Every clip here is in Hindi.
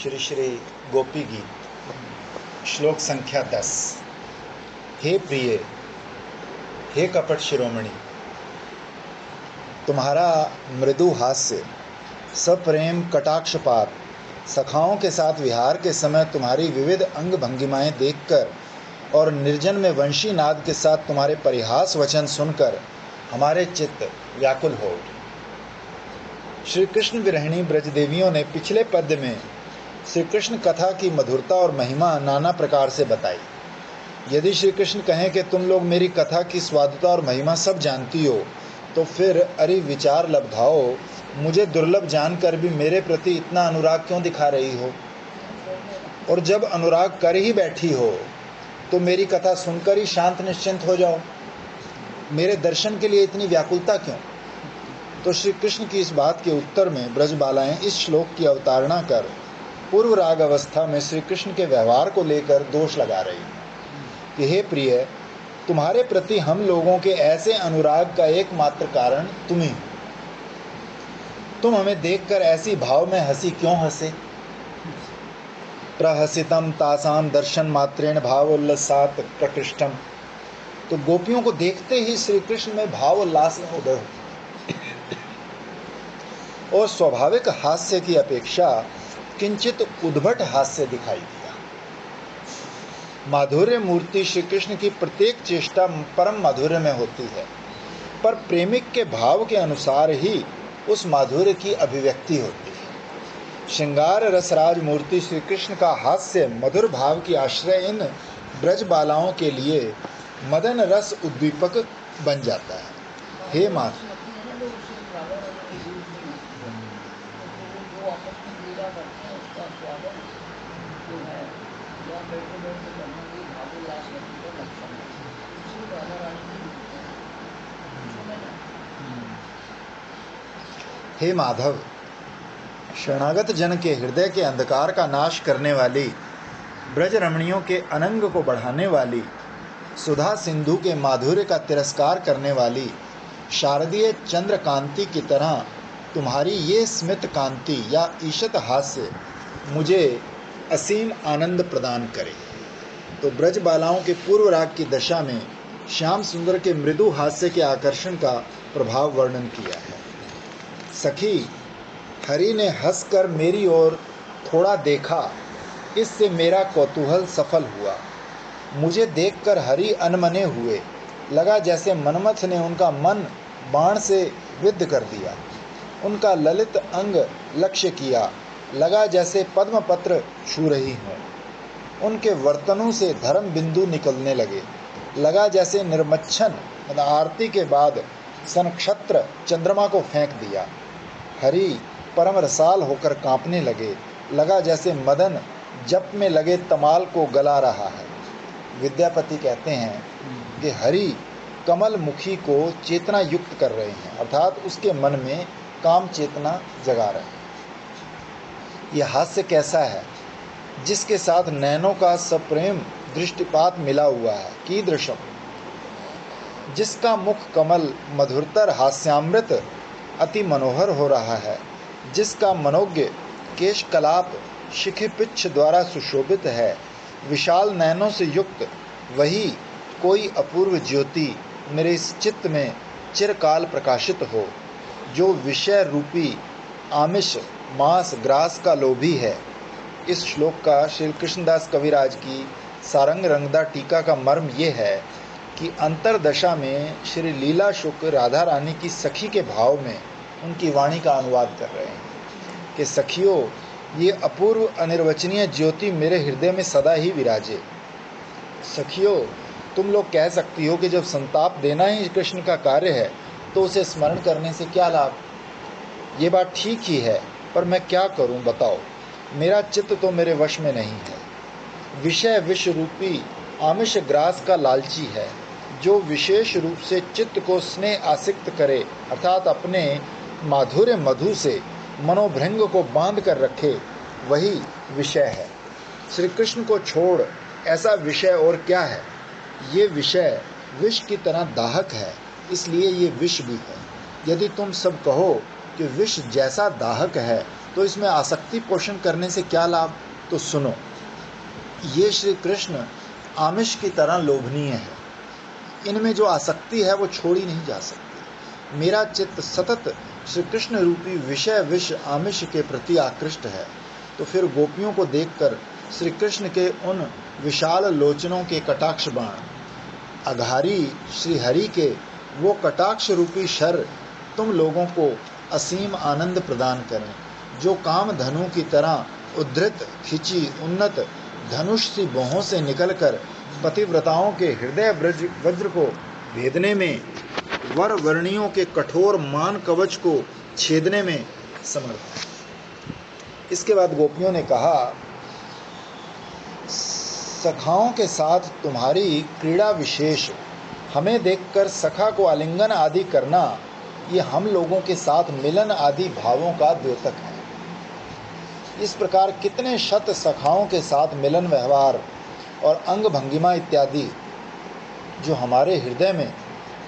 श्री श्री गोपी गीत श्लोक संख्या 10। हे प्रिय, हे कपट शिरोमणि, तुम्हारा मृदु हास्य, सप्रेम कटाक्षपात, सखाओं के साथ विहार के समय तुम्हारी विविध अंग भंगिमाएं देखकर और निर्जन में वंशी नाद के साथ तुम्हारे परिहास वचन सुनकर हमारे चित्त व्याकुल हो उठे। श्री कृष्ण विरहिणी ब्रजदेवियों ने पिछले पद्य में श्री कृष्ण कथा की मधुरता और महिमा नाना प्रकार से बताई। यदि श्री कृष्ण कहें कि तुम लोग मेरी कथा की स्वादुता और महिमा सब जानती हो, तो फिर अरे विचार लब्धाओ, मुझे दुर्लभ जानकर भी मेरे प्रति इतना अनुराग क्यों दिखा रही हो? और जब अनुराग कर ही बैठी हो तो मेरी कथा सुनकर ही शांत निश्चिंत हो जाओ। मेरे दर्शन के लिए इतनी व्याकुलता क्यों? तो श्री कृष्ण की इस बात के उत्तर में ब्रजबालाएं इस श्लोक की अवतारणा कर पूर्व राग अवस्था में श्री कृष्ण के व्यवहार को लेकर दोष लगा रही हैं कि हे प्रिय, तुम्हारे प्रति हम लोगों के ऐसे अनुराग का एकमात्र कारण तुम ही हो। तुम हमें देखकर ऐसी भाव में हंसी क्यों हंसे? प्रहसितम तासाम दर्शन मात्रेण भावोल्लासात प्रकृष्टम। तो गोपियों को देखते ही श्री कृष्ण में भाव उल्लास में उदय हो और स्वाभाविक हास्य की अपेक्षा किंचित उद्भट हास्य दिखाई दिया। माधुर्य मूर्ति श्री कृष्ण की प्रत्येक चेष्टा परम माधुर्य में होती है, पर प्रेमिक के भाव के अनुसार ही उस माधुर्य की अभिव्यक्ति होती है। श्रृंगार रसराज मूर्ति श्री कृष्ण का हास्य मधुर भाव की आश्रय इन ब्रज बालाओं के लिए मदन रस उद्दीपक बन जाता है। हे माधुर्य, हे माधव, शरणागत जन के हृदय के अंधकार का नाश करने वाली, ब्रज रमणियों के अनंग को बढ़ाने वाली, सुधा सिंधु के माधुर्य का तिरस्कार करने वाली शारदीय चंद्र कांति की तरह तुम्हारी ये स्मित कांति या ईशत हास्य मुझे असीम आनंद प्रदान करे। तो ब्रज बालाओं के पूर्व राग की दशा में श्याम सुंदर के मृदु हास्य के आकर्षण का प्रभाव वर्णन किया है। सखी, हरि ने हंसकर मेरी ओर थोड़ा देखा, इससे मेरा कौतूहल सफल हुआ। मुझे देखकर हरि अनमने हुए, लगा जैसे मनमथ ने उनका मन बाण से विद्ध कर दिया। उनका ललित अंग लक्ष्य किया, लगा जैसे पद्म पत्र छू रही हों। उनके वर्तनों से धर्म बिंदु निकलने लगे, लगा जैसे निर्मच्छन आरती के बाद सनक्षत्र चंद्रमा को फेंक दिया। हरि परम रसाल होकर कांपने लगे, लगा जैसे मदन जप में लगे तमाल को गला रहा है। विद्यापति कहते हैं कि हरि कमल मुखी को चेतना युक्त कर रहे हैं, अर्थात उसके मन में काम चेतना जगा रहे हैं। यह हास्य कैसा है? जिसके साथ नैनों का सप्रेम दृष्टिपात मिला हुआ है। कीदृशम, जिसका मुख कमल मधुरतर हास्यामृत अति मनोहर हो रहा है, जिसका मनोज्ञ केश कलाप शिखिपिच्छ द्वारा सुशोभित है, विशाल नयनों से युक्त वही कोई अपूर्व ज्योति मेरे इस चित्त में चिरकाल प्रकाशित हो, जो विषय रूपी आमिष मांस ग्रास का लोभी है। इस श्लोक का श्री कृष्णदास कविराज की सारंग रंगदा टीका का मर्म ये है कि अंतरदशा में श्री लीला शुक्र राधा रानी की सखी के भाव में उनकी वाणी का अनुवाद कर रहे हैं कि सखियों, ये अपूर्व अनिर्वचनीय ज्योति मेरे हृदय में सदा ही विराजे। सखियों, तुम लोग कह सकती हो कि जब संताप देना ही कृष्ण का कार्य है तो उसे स्मरण करने से क्या लाभ? ये बात ठीक ही है, पर मैं क्या करूं बताओ? मेरा चित्त तो मेरे वश में नहीं है। विषय विष रूपी आमिष ग्रास का लालची है, जो विशेष रूप से चित्त को स्नेह आसक्त करे, अर्थात अपने माधुर्य मधु से मनोभृंग को बांध कर रखे, वही विषय है। श्री कृष्ण को छोड़ ऐसा विषय और क्या है? ये विषय विष की तरह दाहक है, इसलिए ये विष भी है। यदि तुम सब कहो कि विष जैसा दाहक है, तो इसमें आसक्ति पोषण करने से क्या लाभ? तो सुनो, ये श्री कृष्ण आमिष की तरह लोभनीय है। इनमें जो आसक्ति है वो छोड़ी नहीं जा सकती। मेरा चित्त सतत श्री कृष्ण रूपी विषय विष आमिष के प्रति आकृष्ट है। तो फिर गोपियों को देखकर श्री कृष्ण के उन विशाल लोचनों के कटाक्ष बाण, अघारी श्री हरि के वो कटाक्ष रूपी शर तुम लोगों को असीम आनंद प्रदान करें, जो काम धनु की तरह उद्धृत खिंची उन्नत धनुष सी बोहों से निकलकर पतिव्रताओं के हृदय वज्र को भेदने में, वर वर्णियों के कठोर मान कवच को छेदने में समर्थ है। इसके बाद गोपियों ने कहा, सखाओं के साथ तुम्हारी क्रीड़ा विशेष, हमें देखकर सखा को आलिंगन आदि करना, ये हम लोगों के साथ मिलन आदि भावों का द्योतक है। इस प्रकार कितने शत सखाओं के साथ मिलन व्यवहार और अंग भंगिमा इत्यादि जो हमारे हृदय में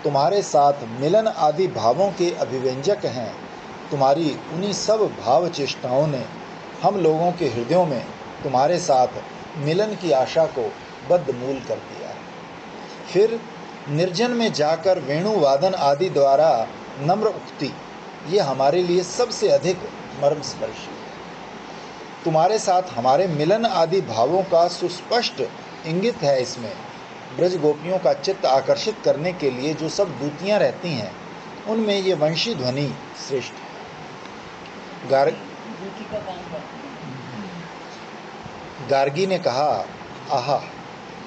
तुम्हारे साथ मिलन आदि भावों के अभिव्यंजक हैं, तुम्हारी उन्हीं सब भाव चेष्टाओं ने हम लोगों के हृदयों में तुम्हारे साथ मिलन की आशा को बद्धमूल कर दिया है। फिर निर्जन में जाकर वेणुवादन आदि द्वारा नम्र उक्ति, ये हमारे लिए सबसे अधिक मर्मस्पर्शी है। तुम्हारे साथ हमारे मिलन आदि भावों का सुस्पष्ट इंगित है। इसमें ब्रज गोपियों का चित्त आकर्षित करने के लिए जो सब दूतियां रहती हैं, उनमें ये वंशी ध्वनि श्रेष्ठ है। गार्गी ने कहा, आहा,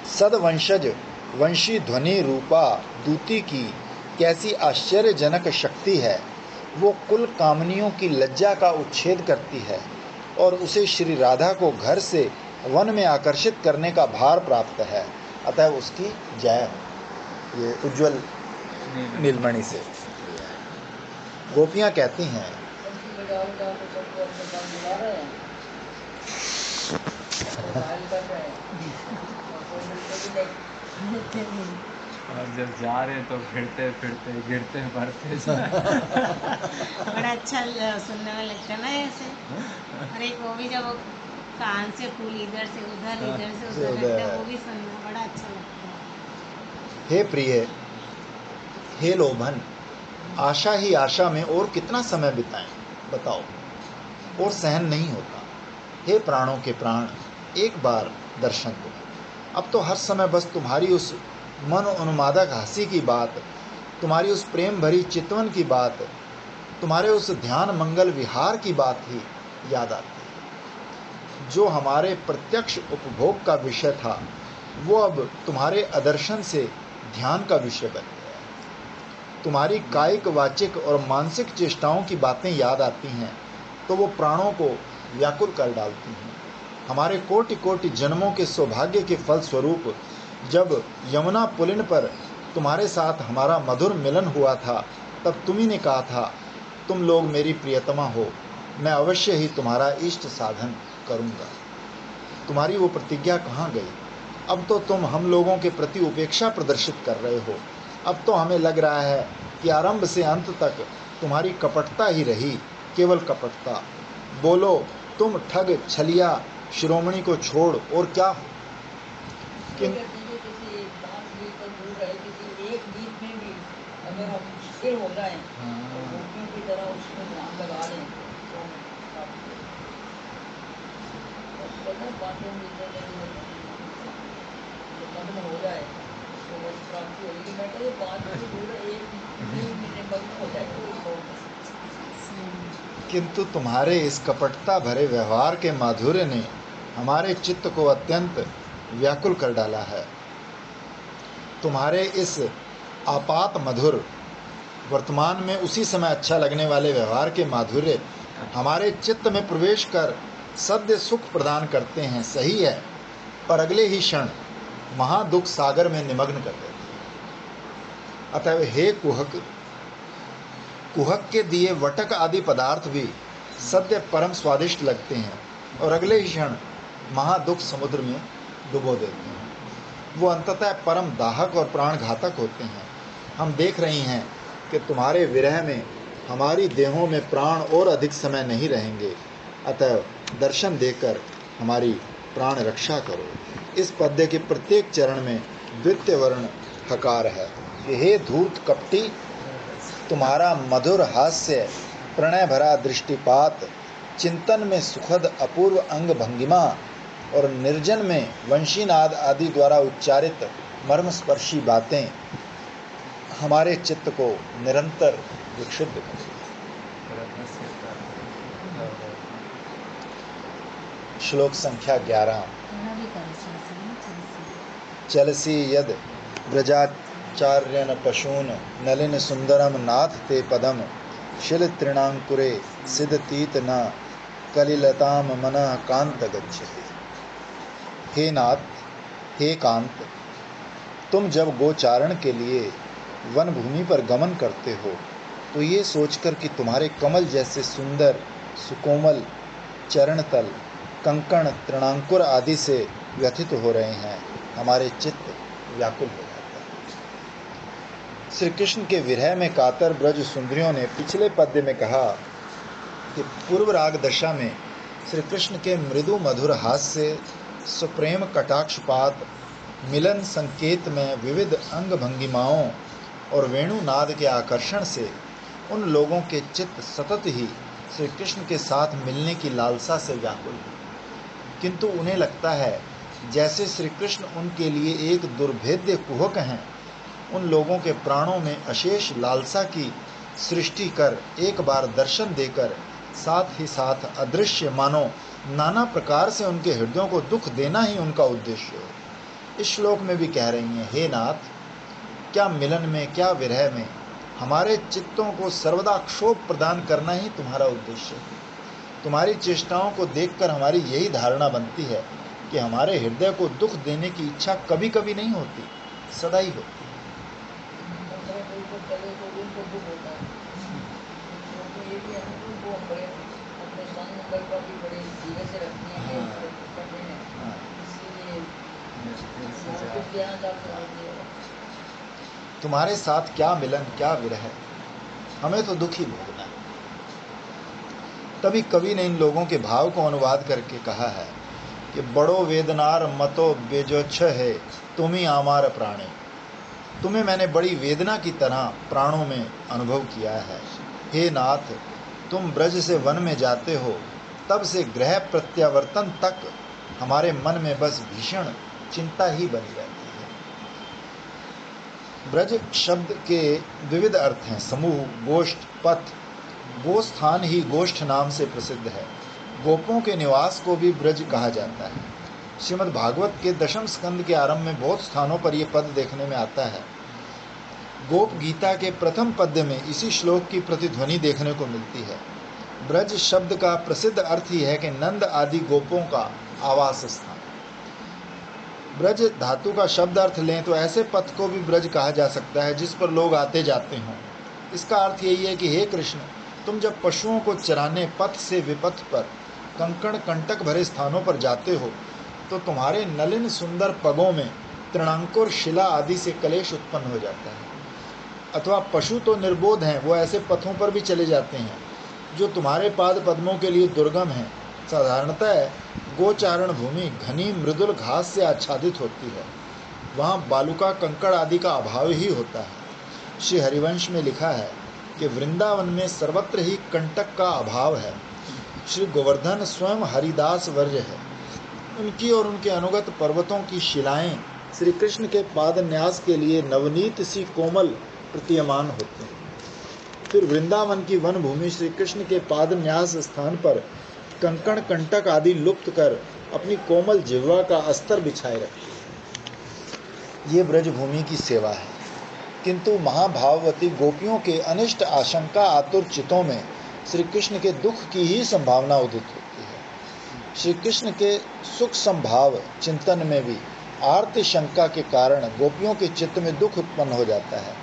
सदवंशज वंशी ध्वनि रूपा दूती की कैसी आश्चर्यजनक शक्ति है। वो कुल कामनियों की लज्जा का उच्छेद करती है और उसे श्री राधा को घर से वन में आकर्षित करने का भार प्राप्त है। अतः उसकी जय हो। ये उज्ज्वल नीलमणि से गोपियां कहती हैं, और जब जा रहे हैं तो फिरते फिरते गिरते बढ़ते बड़ा अच्छा सुनने में लगता है ना ऐसे। और एक वो भी जब वो कान से फूल इधर से उधर लगता है, वो भी सुनना बड़ा अच्छा लगता है। हे प्रिय, हे लोभन, आशा ही आशा में और कितना समय बिताएं बताओ, और सहन नहीं होता। हे प्राणों के प्राण, एक बार दर्शन दो। अब तो हर समय बस तुम्हारी उस मन उन्मादक हंसी की बात, तुम्हारी उस प्रेम भरी चितवन की बात, तुम्हारे उस ध्यान मंगल विहार की बात ही याद आती है। जो हमारे प्रत्यक्ष उपभोग का विषय था, वो अब तुम्हारे अदर्शन से ध्यान का विषय बन गया। तुम्हारी कायिक वाचिक और मानसिक चेष्टाओं की बातें याद आती हैं तो वो प्राणों को व्याकुल कर डालती हैं। हमारे कोटि कोटि जन्मों के सौभाग्य के फल स्वरूप जब यमुना पुलिन पर तुम्हारे साथ हमारा मधुर मिलन हुआ था, तब तुम ही ने कहा था, तुम लोग मेरी प्रियतमा हो, मैं अवश्य ही तुम्हारा इष्ट साधन करूँगा। तुम्हारी वो प्रतिज्ञा कहाँ गई? अब तो तुम हम लोगों के प्रति उपेक्षा प्रदर्शित कर रहे हो। अब तो हमें लग रहा है कि आरंभ से अंत तक तुम्हारी कपटता ही रही, केवल कपटता। बोलो, तुम ठग छलिया शिरोमणि को छोड़ और क्या हो? किंतु तुम्हारे इस कपटता भरे व्यवहार के माधुर्य ने हमारे चित्त को अत्यंत व्याकुल कर डाला है। तुम्हारे इस आपात मधुर, वर्तमान में उसी समय अच्छा लगने वाले व्यवहार के माधुर्य हमारे चित्त में प्रवेश कर सद्य सुख प्रदान करते हैं, सही है, पर अगले ही क्षण महादुख सागर में निमग्न कर देते हैं। अतः हे कुहक, कुहक के दिए वटक आदि पदार्थ भी सद्य परम स्वादिष्ट लगते हैं और अगले ही क्षण महादुख समुद्र में डुबो देते हैं। वो अंततः परम दाहक और प्राणघातक होते हैं। हम देख रही हैं कि तुम्हारे विरह में हमारी देहों में प्राण और अधिक समय नहीं रहेंगे। अतः दर्शन देकर हमारी प्राण रक्षा करो। इस पद्य के प्रत्येक चरण में द्वितीय वर्ण हकार है कि हे धूर्त कपटी, तुम्हारा मधुर हास्य, प्रणय भरा दृष्टिपात, चिंतन में सुखद अपूर्व अंग भंगिमा और निर्जन में वंशीनाद आदि द्वारा उच्चारित मर्मस्पर्शी बातें हमारे चित्त को निरंतर विक्षुब्ध करें। श्लोक संख्या 11। चलसी यद ब्रजाचार्यन पशून नलिन सुंदरम नाथ ते पदम शिल तृणांकुरे सिद्धतीत न कलिलताम मनः कांत गच्छति। हे नाथ, हे कांत, तुम जब गोचारण के लिए वन भूमि पर गमन करते हो तो ये सोचकर कि तुम्हारे कमल जैसे सुंदर सुकोमल चरण तल कंकण तृणांकुर आदि से व्यथित हो रहे हैं, हमारे चित्त व्याकुल हो जाता है। श्री कृष्ण के विरह में कातर ब्रज सुंदरियों ने पिछले पद्य में कहा कि पूर्व राग दशा में श्री कृष्ण के मृदु मधुर हास्य, सुप्रेम कटाक्षपात, मिलन संकेत में विविध अंग भंगिमाओं और वेणुनाद के आकर्षण से उन लोगों के चित्त सतत ही श्री कृष्ण के साथ मिलने की लालसा से व्याकुल है, किंतु उन्हें लगता है जैसे श्री कृष्ण उनके लिए एक दुर्भेद्य कुहक हैं। उन लोगों के प्राणों में अशेष लालसा की सृष्टि कर एक बार दर्शन देकर साथ ही साथ अदृश्य मानो नाना प्रकार से उनके हृदयों को दुख देना ही उनका उद्देश्य हो। इस श्लोक में भी कह रही हैं, हे नाथ, क्या मिलन में क्या विरह में हमारे चित्तों को सर्वदा क्षोभ प्रदान करना ही तुम्हारा उद्देश्य है। तुम्हारी चेष्टाओं को देखकर हमारी यही धारणा बनती है कि हमारे हृदय को दुख देने की इच्छा कभी कभी नहीं होती, सदा ही होती। तुम्हारे साथ क्या मिलन क्या विरह, हमें तो दुखी भोगना है। तभी कवि ने इन लोगों के भाव को अनुवाद करके कहा है कि बड़ो वेदनार मतो बेजोच्छ है तुम्ही आमार प्राणे। तुम्हें मैंने बड़ी वेदना की तरह प्राणों में अनुभव किया है। हे नाथ, तुम ब्रज से वन में जाते हो तब से गृह प्रत्यावर्तन तक हमारे मन में बस भीषण चिंता ही बनी रहती है। ब्रज शब्द के विविध अर्थ हैं, समूह, गोष्ठ, पथ। गोस्थान ही गोष्ठ नाम से प्रसिद्ध है। गोपों के निवास को भी ब्रज कहा जाता है। श्रीमद् भागवत के दशम स्कंद के आरंभ में बहुत स्थानों पर यह पद देखने में आता है। गोप गीता के प्रथम पद्य में इसी श्लोक की प्रतिध्वनि देखने को मिलती है। ब्रज शब्द का प्रसिद्ध अर्थ ही है कि नंद आदि गोपों का आवास स्थान। ब्रज धातु का शब्द अर्थ लें तो ऐसे पथ को भी ब्रज कहा जा सकता है जिस पर लोग आते जाते हों। इसका अर्थ यही है कि हे कृष्ण, तुम जब पशुओं को चराने पथ से विपथ पर कंकण कंटक भरे स्थानों पर जाते हो तो तुम्हारे नलिन सुंदर पगों में तृणांकुर शिला आदि से कलेश उत्पन्न हो जाता है। अथवा पशु तो निर्बोध हैं, वो ऐसे पथों पर भी चले जाते हैं जो तुम्हारे पाद पद्मों के लिए दुर्गम हैं। साधारणतः गोचारण भूमि घनी मृदुल घास से आच्छादित होती है, वहाँ बालुका कंकड़ आदि का अभाव ही होता है। श्री हरिवंश में लिखा है कि वृंदावन में सर्वत्र ही कंटक का अभाव है। श्री गोवर्धन स्वयं हरिदास वर्य है। उनकी और उनके अनुगत पर्वतों की शिलाएं श्री कृष्ण के पादन्यास के लिए नवनीत सी कोमल प्रतीयमान होते हैं। फिर वृंदावन की वन भूमि श्री कृष्ण के पादन्यास स्थान पर कंकण कंटक आदि लुप्त कर अपनी कोमल जिह्वा का अस्तर बिछाए रखती है। ये ब्रज भूमि की सेवा है। किंतु महाभाववती गोपियों के अनिष्ट आशंका आतुर चित्तों में श्री कृष्ण के दुख की ही संभावना उदित होती है। श्री कृष्ण के सुख संभाव चिंतन में भी आर्ति शंका के कारण गोपियों के चित्त में दुख उत्पन्न हो जाता है।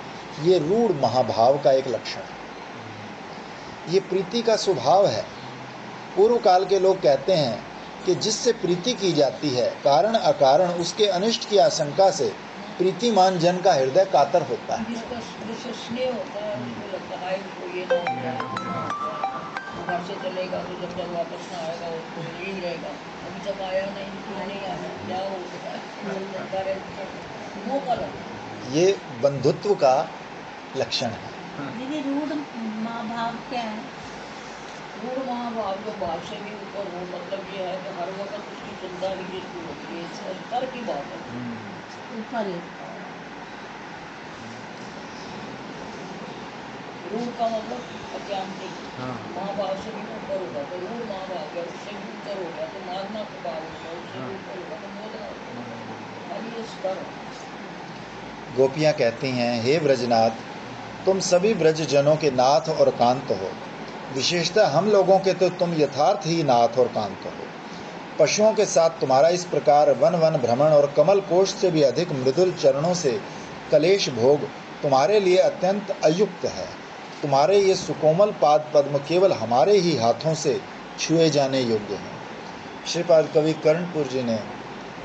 ये रूढ़ महाभाव का एक लक्षण है। ये प्रीति का स्वभाव है। पूर्व काल के लोग कहते हैं कि जिससे प्रीति की जाती है कारण अकारण उसके अनिष्ट की आशंका से प्रीतिमान जन का हृदय कातर होता है। घर से चलेगा तो जब तक वापस ना आएगा वो तो यही रहेगा, अभी तक आया नहीं आया, क्या हो गया, मौका लगा। ये बंधुत्व का लक्षण है। दीदी रूढ़ माँ भाव क्या है? रूढ़ महाभाव जो भाव से भी ऊपर हो, मतलब ये है कि हर वक्त उसकी चिंता ही जिसकी होती है, स्तर की बात है। ऊपर ही रूढ़ का मतलब अज्ञानती, हाँ। महाभाव से भी ऊपर होगा तो रूढ़ महाभाव गया, उससे भी ऊपर हो गया तो मारना का भाव होगा, उससे भी ऊपर होगा तो मोदना होगा। अब ये स्तर है। गोपियाँ कहती हैं, हे ब्रजनाथ, तुम सभी ब्रजजनों के नाथ और कांत हो। विशेषतः हम लोगों के तो तुम यथार्थ ही नाथ और कांत हो। पशुओं के साथ तुम्हारा इस प्रकार वन वन भ्रमण और कमल कोश से भी अधिक मृदुल चरणों से कलेश भोग तुम्हारे लिए अत्यंत अयुक्त है। तुम्हारे ये सुकोमल पाद पद्म केवल हमारे ही हाथों से छुए जाने योग्य हैं। श्रीपाद कवि कर्णपुर जी ने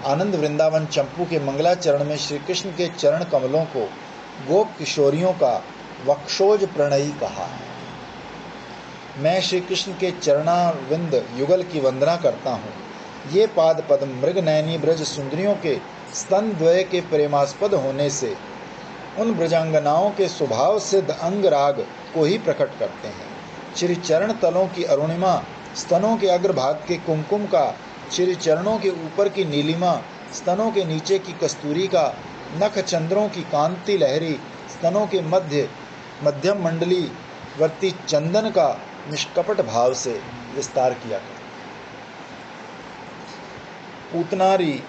आनंद वृंदावन चंपू के मंगलाचरण में श्री कृष्ण के चरण कमलों को गोप किशोरियों का वक्षोज प्रणयी कहा है। मैं श्री कृष्ण के चरणाविंद युगल की वंदना करता हूँ। ये पाद पद्म मृग नयनी ब्रज सुंदरियों के स्तन द्वय के प्रेमास्पद होने से उन ब्रजांगनाओं के स्वभाव सिद्ध अंग राग को ही प्रकट करते हैं। श्री चरण तलों की अरुणिमा, स्तनों के अग्रभाग के कुमकुम का, श्री चरणों के ऊपर की नीलिमा, स्तनों के नीचे की कस्तूरी का, नख चंद्रों की कांति लहरी, स्तनों के मध्यम मंडली वर्ती चंदन का निष्कपट भाव से विस्तार किया करते। पूतनारी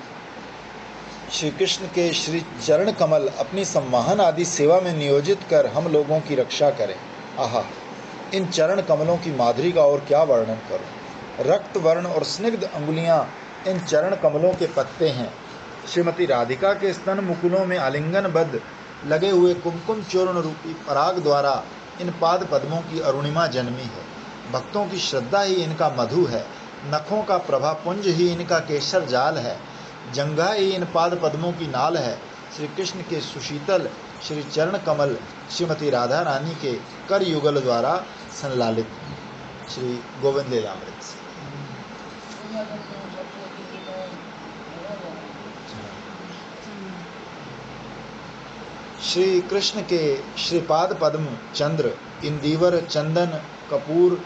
श्री कृष्ण के श्री चरण कमल अपनी सम्माहन आदि सेवा में नियोजित कर हम लोगों की रक्षा करें। आहा, इन चरण कमलों की माधुरी का और क्या वर्णन करूं। रक्त वर्ण और स्निग्ध अंगुलियां इन चरण कमलों के पत्ते हैं। श्रीमती राधिका के स्तन मुकुलों में आलिंगनबद्ध लगे हुए कुमकुम चूर्ण रूपी पराग द्वारा इन पाद पद्मों की अरुणिमा जन्मी है। भक्तों की श्रद्धा ही इनका मधु है। नखों का प्रभा पुंज ही इनका केसर जाल है। जंघा ही इन पाद पद्मों की नाल है। श्री कृष्ण के सुशीतल श्री चरण कमल श्रीमती राधा रानी के कर युगल द्वारा संलालित हैं। श्री गोविंद लीलामृत से। श्री कृष्ण के श्रीपाद पद्म चंद्र इंदिवर, चंदन, कपूर,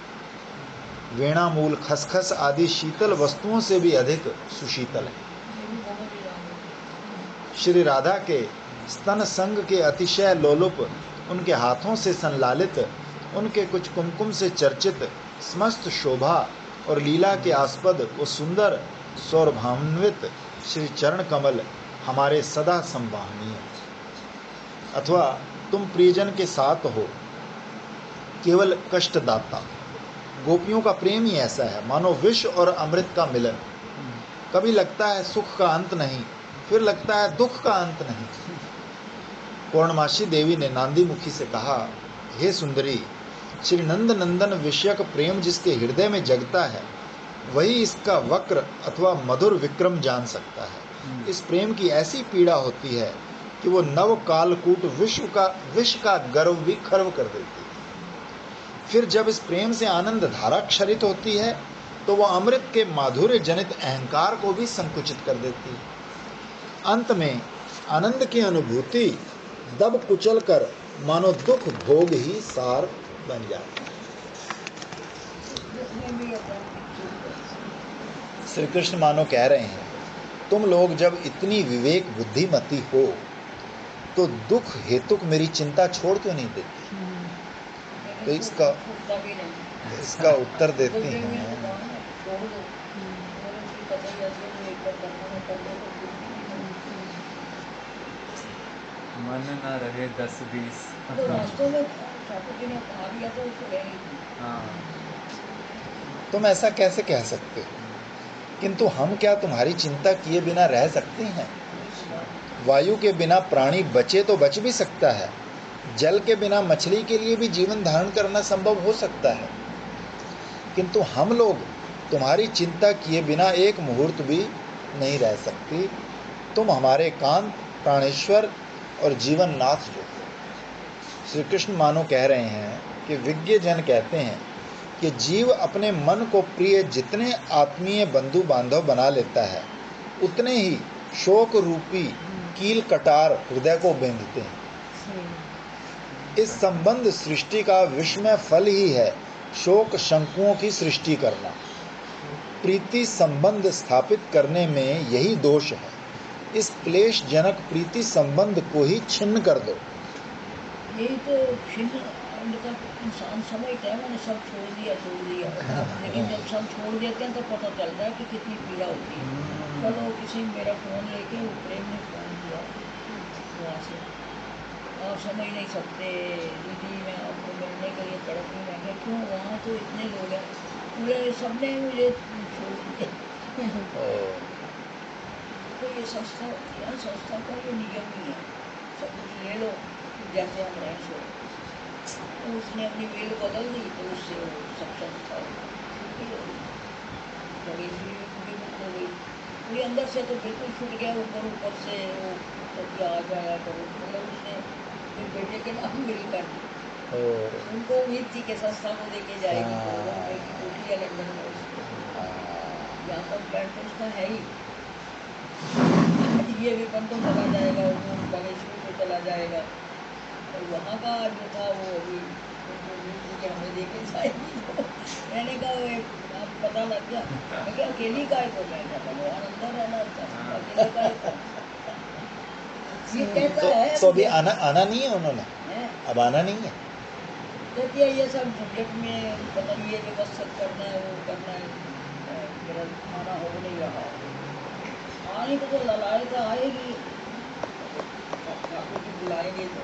वेणामूल, खसखस आदि शीतल वस्तुओं से भी अधिक सुशीतल है। श्री राधा के स्तन संग के अतिशय लोलुप, उनके हाथों से संलालित, उनके कुछ कुमकुम से चर्चित समस्त शोभा और लीला के आस्पद वो सुंदर सौरभान्वित श्री चरण कमल हमारे सदा संवाहनीय। अथवा तुम प्रियजन के साथ हो, केवल कष्टदाता। गोपियों का प्रेम ही ऐसा है, मानो विष और अमृत का मिलन। कभी लगता है सुख का अंत नहीं, फिर लगता है दुख का अंत नहीं। पूर्णमासी देवी ने नांदी मुखी से कहा, हे सुंदरी, श्री नंद नंदन विषयक प्रेम जिसके हृदय में जगता है, वही इसका वक्र अथवा मधुर विक्रम जान सकता है। इस प्रेम की ऐसी पीड़ा होती है कि वो नव कालकूट विष का गर्व भी खर्व कर देती है। फिर जब इस प्रेम से आनंद धारा क्षरित होती है तो वह अमृत के माधुर्य जनित अहंकार को भी संकुचित कर देती है। अंत में आनंद की अनुभूति दब कुचल कर मानो दुख भोग ही सार बन जाता है। श्री कृष्ण मानो कह रहे हैं, तुम लोग जब इतनी विवेक बुद्धिमती हो तो दुख हेतुक मेरी चिंता छोड़ क्यों नहीं देती। तो इसका उत्तर देते हैं, मन न रहे 10-20। हाँ, तुम ऐसा कैसे कह सकते हो, किंतु हम क्या तुम्हारी चिंता किए बिना रह सकते हैं। वायु के बिना प्राणी बचे तो बच भी सकता है, जल के बिना मछली के लिए भी जीवन धारण करना संभव हो सकता है, किंतु हम लोग तुम्हारी चिंता किए बिना एक मुहूर्त भी नहीं रह सकती। तुम हमारे कांत, प्राणेश्वर और जीवन नाथ जो। श्री कृष्ण मानो कह रहे हैं कि विज्ञ जन कहते हैं कि जीव अपने मन को प्रिय जितने आत्मीय बंधु बांधव बना लेता है, उतने ही शोक रूपी कील कटार हृदय को बेंधते हैं। इस संबंध सृष्टि का विस्मय फल ही है शोक शंकुओं की सृष्टि करना। प्रीति संबंध स्थापित करने में यही दोष है। इस क्लेश जनक प्रीति संबंध को ही छिन्न कर दो। यही तो छिन्न मतलब इंसान समझता है मैंने सब छोड़ दिया लेकिन जब सब छोड़ देते हैं तो पता चलता है कि कितनी पीड़ा होती है। कल वो किसी मेरा फ़ोन लेके वो प्रेम ने फ़ोन किया वहाँ से, आप समझ नहीं सकते दीदी मैं आपको मिलने के लिए तड़प रही। मैं कहा क्यों, वहाँ तो इतने लोग हैं, पूरे सब ने मुझे छोड़ दिया। तो ये संस्था होती है, संस्था का ये नियम ही है, सब कुछ ले लो जैसे हम रहे सो। तो उसने अपनी वेल बदल दी तो उससे वो सब संस्था बड़ी मुक्त हो गई। पूरी अंदर से तो बिल्कुल छूट गया, ऊपर से वो कभी आ जाया करो, मतलब उसने फिर बेटे के नाम मिल कर दी। उनको उम्मीद थी कि संस्था को लेके जाएगी तो कोठी है लंदन में उसको, यहाँ पर फ्लैट तो उसका है ही। ये भी बंद तो चला जाएगा, वो बागेश्वर को चला जाएगा, और वहाँ का जो था वो अभी कि हमें देखे जाएगी। तो मैंने कहा आप पता लग गया, मैं क्या अकेली का है, तो मैं क्या भगवान अंदर रहना था, अकेले का है ये कहता है। तो अभी आना नहीं है उन्होंने, अब आना नहीं है। कहती है ये सब झंझट में पता नहीं ये व्यवस्थित करना है, वो करना है, मेरा आना हो नहीं रहा। आने को तो ललाए तो आएगी, ठाकुर जी बुलाएंगे तो।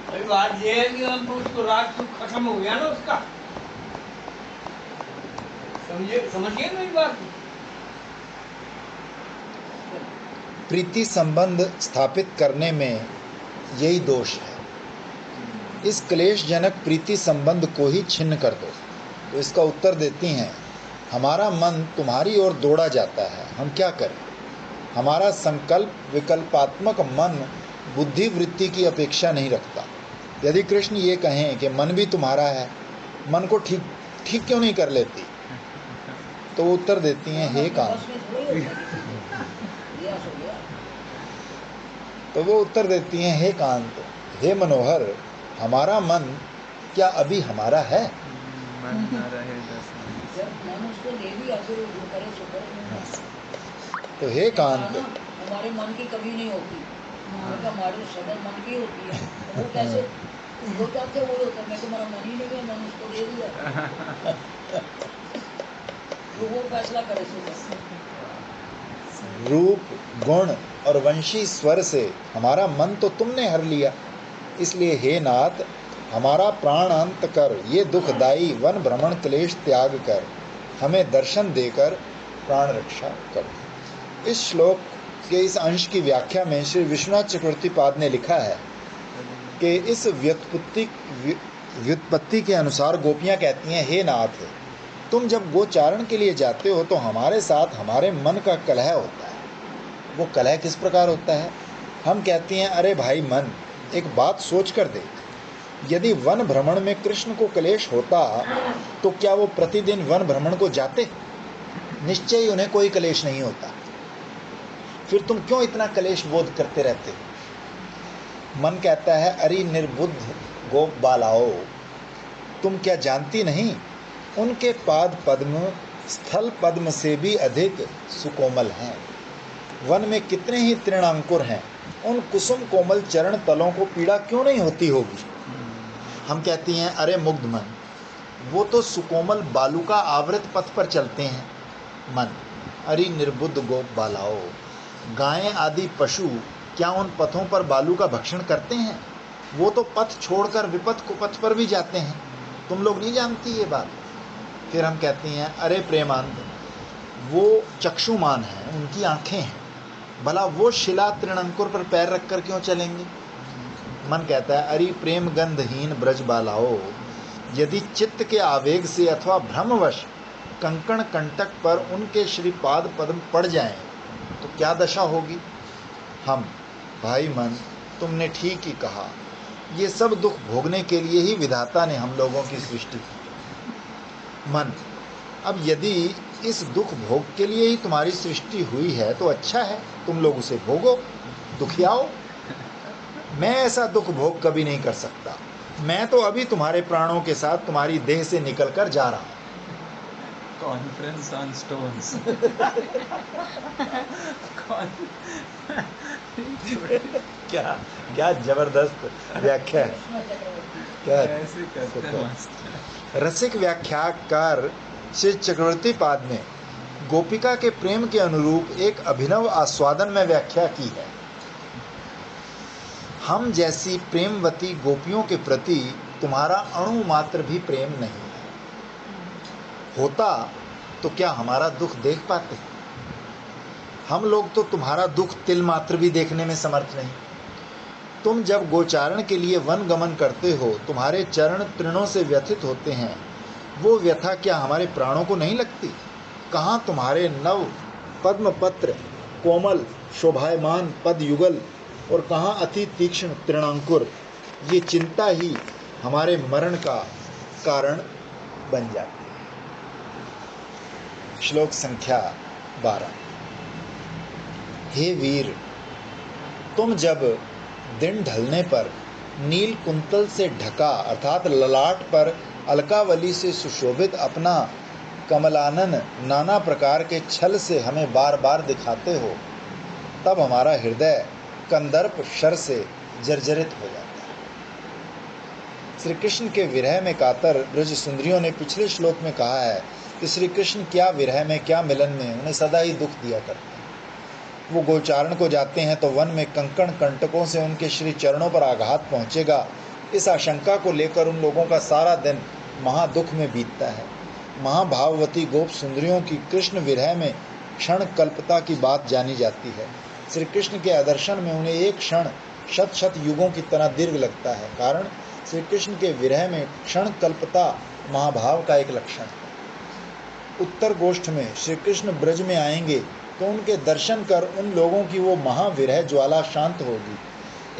अभी बात ये है कि अब उसको राग सुख खत्म हो गया ना उसका, समझिए ना इस बात। प्रीति संबंध स्थापित करने में यही दोष है। इस क्लेश जनक प्रीति संबंध को ही छिन्न कर दो। तो इसका उत्तर देती हैं, हमारा मन तुम्हारी ओर दौड़ा जाता है, हम क्या करें। हमारा संकल्प विकल्पात्मक मन बुद्धि वृत्ति की अपेक्षा नहीं रखता। यदि कृष्ण ये कहें कि मन भी तुम्हारा है, मन को ठीक क्यों नहीं कर लेती, तो वो उत्तर देती हैं, हे कांत। तो वो उत्तर देती हैं, हे कांत, हे मनोहर, हमारा मन क्या अभी हमारा है। मन न रहे तो हे कांत, हमारे मन की कभी नहीं होती, हमारे सदर मन की होती है। वो कैसे वो चाहते वो होता, मैं तुम्हारा मन ही नहीं है, मैंने उसको दे दिया। तो वो फैसला करे रूप गुण और वंशी स्वर से हमारा मन तो तुमने हर लिया। इसलिए हे नाथ, हमारा प्राण अंत कर, ये दुखदायी वन भ्रमण क्लेश त्याग कर हमें दर्शन देकर प्राण रक्षा करो। इस श्लोक के इस अंश की व्याख्या में श्री विश्वनाथ चक्रवर्ती पाद ने लिखा है कि इस व्युत्पत्ति के अनुसार गोपियां कहती हैं, हे नाथ, तुम जब गोचारण के लिए जाते हो तो हमारे साथ हमारे मन का कलह होता है। वो कलह किस प्रकार होता है। हम कहती हैं, अरे भाई मन, एक बात सोच कर दे, यदि वन भ्रमण में कृष्ण को क्लेश होता तो क्या वो प्रतिदिन वन भ्रमण को जाते। निश्चय ही उन्हें कोई क्लेश नहीं होता। फिर तुम क्यों इतना क्लेश बोध करते रहते हो। मन कहता है, अरे निर्बुद्ध गोप बालाओ, तुम क्या जानती नहीं, उनके पाद पद्म स्थल पद्म से भी अधिक सुकोमल हैं। वन में कितने ही तृणांकुर हैं, उन कुसुम कोमल चरण तलों को पीड़ा क्यों नहीं होती होगी। हम कहती हैं, अरे मुग्ध मन, वो तो सुकोमल बालू का आवृत पथ पर चलते हैं। मन, अरे निर्बुद्ध गोप बालाओ, गायें आदि पशु क्या उन पथों पर बालू का भक्षण करते हैं। वो तो पथ छोड़कर विपथ कुपथ पर भी जाते हैं। तुम लोग नहीं जानती ये बात। फिर हम कहती हैं, अरे प्रेमानंद, वो चक्षुमान हैं, उनकी आंखें हैं, भला वो शिला तृणंकुर पर पैर रखकर क्यों चलेंगे। मन कहता है, अरे प्रेम गंधहीन ब्रज बालाओ, यदि चित्त के आवेग से अथवा भ्रमवश कंकण कंटक पर उनके श्रीपाद पद्म पड़ जाएं तो क्या दशा होगी। हम, भाई मन, तुमने ठीक ही कहा, ये सब दुख भोगने के लिए ही विधाता ने हम लोगों की सृष्टि की। मन, अब यदि इस दुख भोग के लिए ही तुम्हारी सृष्टि हुई है तो अच्छा है, तुम लोग उसे भोगो, दुखियाओ। मैं ऐसा दुख भोग कभी नहीं कर सकता। मैं तो अभी तुम्हारे प्राणों के साथ तुम्हारी देह से निकलकर जा रहा हूं। Conference on stones. क्या क्या जबरदस्त व्याख्या है। कृष्ण चक्रवर्ती क्या ऐसे करते हैं मस्त। रसिक व्याख्याकार श्री चक्रवर्ती पाद ने गोपिका के प्रेम के अनुरूप एक अभिनव आस्वादन में व्याख्या की है। हम जैसी प्रेमवती गोपियों के प्रति तुम्हारा अणु मात्र भी प्रेम नहीं है। होता तो क्या हमारा दुख देख पाते? हम लोग तो तुम्हारा दुख तिल मात्र भी देखने में समर्थ नहीं। तुम जब गोचारण के लिए वन गमन करते हो, तुम्हारे चरण तृणों से व्यथित होते हैं, वो व्यथा क्या हमारे प्राणों को नहीं लगती? कहाँ तुम्हारे नव पद्मपत्र कोमल शोभायमान पद युगल और कहाँ अति तीक्ष्ण तृणांकुर, ये चिंता ही हमारे मरण का कारण बन जाती है। श्लोक संख्या 12। हे वीर, तुम जब दिन ढलने पर नील कुंतल से ढका अर्थात ललाट पर अलकावली से सुशोभित अपना कमलानन नाना प्रकार के छल से हमें बार बार दिखाते हो, तब हमारा हृदय कंदर्प शर से जर्जरित हो जाता है। श्री कृष्ण के विरह में कातर ब्रज सुंदरियों ने पिछले श्लोक में कहा है कि श्री कृष्ण क्या विरह में क्या मिलन में उन्हें सदा ही दुख दिया करते हैं। वो गोचारण को जाते हैं तो वन में कंकण कंटकों से उनके श्री चरणों पर आघात पहुंचेगा, इस आशंका को लेकर उन लोगों का सारा दिन महादुख में बीतता है। महाभाववती गोप सुंदरियों की कृष्ण विरह में क्षण कल्पता की बात जानी जाती है। श्री कृष्ण के आदर्शन में उन्हें एक क्षण शत शत युगों की तरह दीर्घ लगता है, कारण श्री कृष्ण के विरह में क्षण कल्पता महाभाव का एक लक्षण है। उत्तर गोष्ठ में श्री कृष्ण ब्रज में आएंगे तो उनके दर्शन कर उन लोगों की वो महाविरह ज्वाला शांत होगी,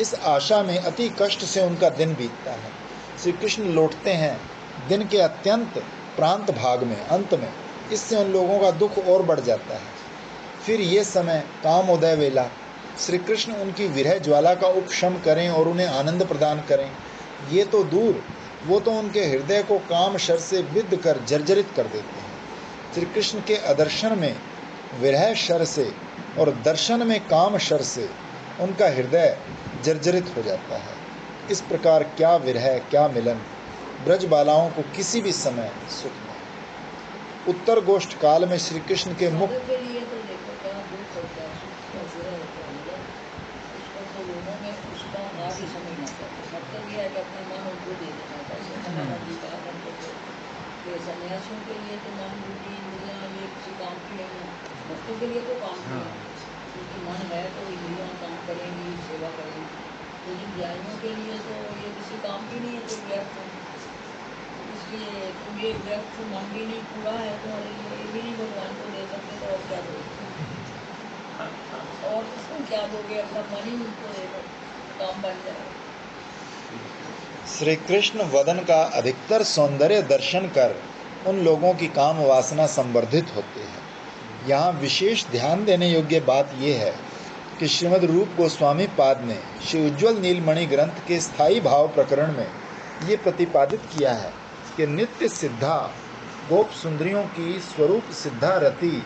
इस आशा में अति कष्ट से उनका दिन बीतता है। श्री कृष्ण लौटते हैं दिन के अत्यंत प्रांत भाग में, अंत में, इससे उन लोगों का दुख और बढ़ जाता है। फिर ये समय काम उदय वेला, श्री कृष्ण उनकी विरह ज्वाला का उपशम करें और उन्हें आनंद प्रदान करें, ये तो दूर, वो तो उनके हृदय को काम शर से विद्ध कर जर्जरित कर देते हैं। श्री कृष्ण के अदर्शन में विरह शर से और दर्शन में काम शर से उनका हृदय जर्जरित हो जाता है। इस प्रकार क्या विरह क्या मिलन, ब्रज बालाओं को किसी भी समय सुख नहीं। उत्तर गोष्ठ काल में श्री कृष्ण के मुख के लिए तो देखो क्या दुख होता है, सुख और विरह होता है, उसको तो लोगों में उसका भाग ही समझना चाहिए। मतलब यह है कि अपना मन उनको दे देना चाहिए। हमारा जी कहा करते थे कि सन्यासियों के लिए तो मन बुद्धि इंद्रियां ये किसी काम की नहीं है, भक्तों के लिए तो काम की है, क्योंकि मन है तो इंद्रियां काम करेंगी, सेवा करेंगी। लेकिन ज्ञानियों के लिए तो ये किसी काम की नहीं है, तो व्यर्थ है। इसलिए तुम ये व्यर्थ मन भी नहीं पूरा है तो ये भी नहीं भगवान को दे सकते, तो और क्या दोगे? और उसको क्या दोगे? अपना मन ही उनको दे दो, काम बन जाए। श्री कृष्ण वदन का अधिकतर सौंदर्य दर्शन कर उन लोगों की काम वासना संवर्धित होती है। यहाँ विशेष ध्यान देने योग्य बात यह है कि श्रीमद् रूप गोस्वामी पाद ने श्री उज्ज्वल नीलमणि ग्रंथ के स्थायी भाव प्रकरण में ये प्रतिपादित किया है कि नित्य सिद्धा गोप सुंदरियों की स्वरूप सिद्धा रति